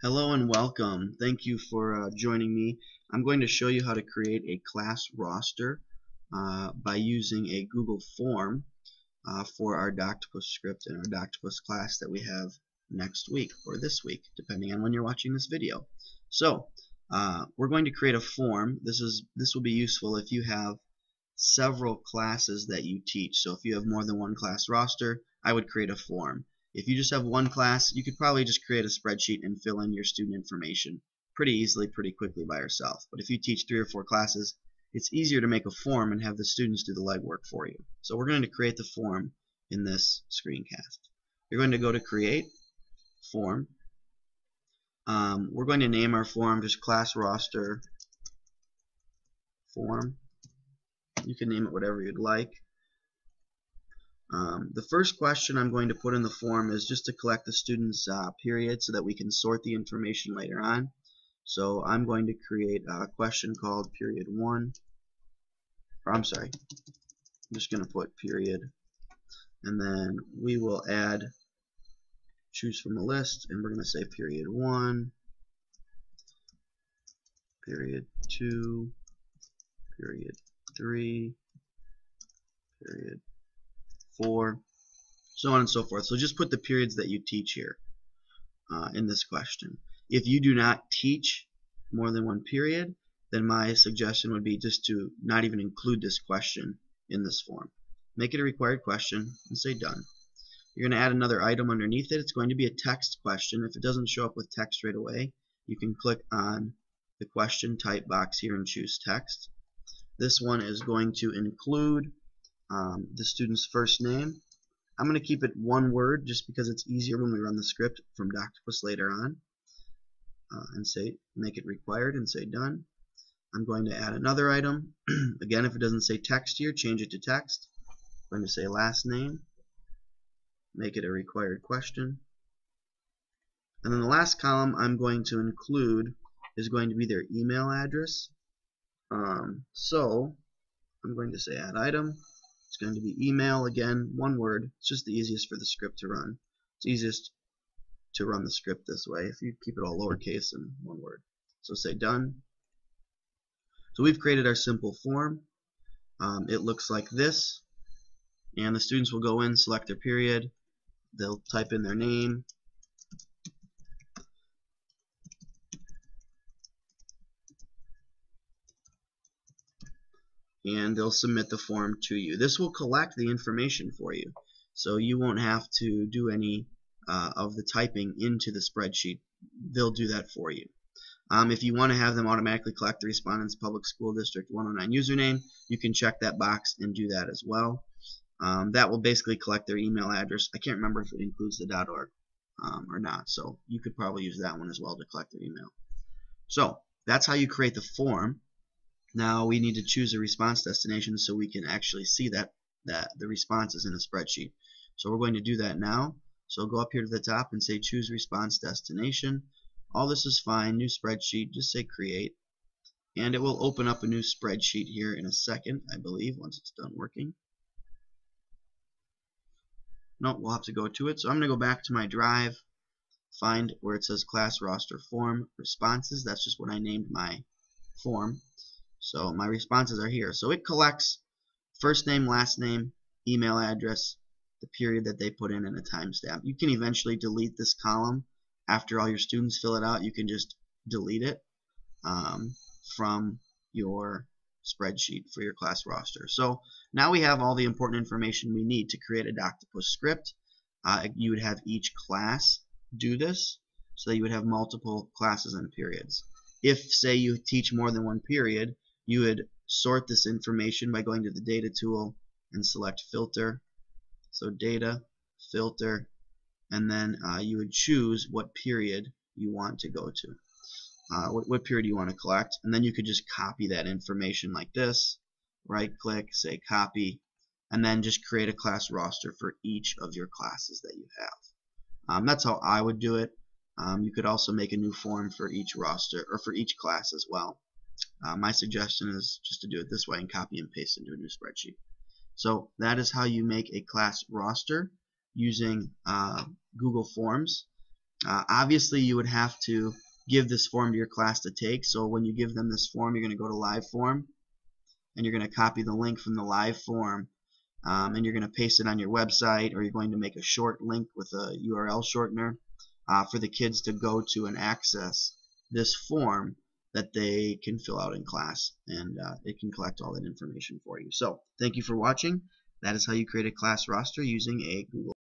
Hello and welcome. Thank you for joining me. I'm going to show you how to create a class roster by using a Google form for our Doctopus script and our Doctopus class that we have next week or this week, depending on when you're watching this video. So we're going to create a form. This will be useful if you have several classes that you teach. So if you have more than one class roster, I would create a form. If you just have one class, you could probably just create a spreadsheet and fill in your student information pretty easily, pretty quickly by yourself. But if you teach 3 or 4 classes, it's easier to make a form and have the students do the legwork for you. So we're going to create the form in this screencast. You're going to go to Create, Form. We're going to name our form just Class Roster Form. You can name it whatever you'd like. The first question I'm going to put in the form is just to collect the student's period so that we can sort the information later on. So I'm going to create a question called period 1. Or I'm sorry, I'm just going to put period, and then we will choose from a list, and we're going to say period 1, period 2, period 3, period 4, so on and so forth. So just put the periods that you teach here in this question. If you do not teach more than one period, then my suggestion would be just to not even include this question in this form. Make it a required question and say done. You're going to add another item underneath it. It's going to be a text question. If it doesn't show up with text right away, you can click on the question type box here and choose text. This one is going to include the student's first name. I'm going to keep it one word just because it's easier when we run the script from Doctopus later on, and say make it required and say done. I'm going to add another item. Again, if it doesn't say text here, change it to text. I'm going to say last name, make it a required question, and then the last column I'm going to include is going to be their email address. So I'm going to say add item. It's going to be email, again, one word. It's just the easiest for the script to run. It's easiest to run the script this way if you keep it all lowercase and one word. So say done. So we've created our simple form. It looks like this, and the students will go in, select their period, they'll type in their name, and they'll submit the form to you. This will collect the information for you, so you won't have to do any of the typing into the spreadsheet. They'll do that for you. If you want to have them automatically collect the respondent's public school district 109 username, you can check that box and do that as well. That will basically collect their email address. I can't remember if it includes the .org or not, so you could probably use that one as well to collect their email. So that's how you create the form. Now we need to choose a response destination so we can actually see that the response is in a spreadsheet. So we're going to do that now. So go up here to the top and say choose response destination. All this is fine. New spreadsheet. Just say create, and it will open up a new spreadsheet here in a second, I believe, once it's done working. No, we'll have to go to it. So I'm going to go back to my drive, find where it says class roster form responses. That's just what I named my form. So my responses are here. So it collects first name, last name, email address, the period that they put in, and a timestamp. You can eventually delete this column after all your students fill it out. You can just delete it from your spreadsheet for your class roster. So now we have all the important information we need to create a Doctopus script. You would have each class do this, so that you would have multiple classes and periods. If, say, you teach more than one period, you would sort this information by going to the data tool and select filter. So data, filter, and then you would choose what period you want to go to. What period you want to collect, and then you could just copy that information like this, right click, say copy, and then just create a class roster for each of your classes that you have. That's how I would do it. You could also make a new form for each roster or for each class as well. My suggestion is just to do it this way and copy and paste into a new spreadsheet. So that is how you make a class roster using Google Forms. Obviously, you would have to give this form to your class to take. So when you give them this form, you're going to go to live form, and you're going to copy the link from the live form, and you're going to paste it on your website, or you're going to make a short link with a URL shortener for the kids to go to and access this form that they can fill out in class, and it can collect all that information for you. So thank you for watching. That is how you create a class roster using a Google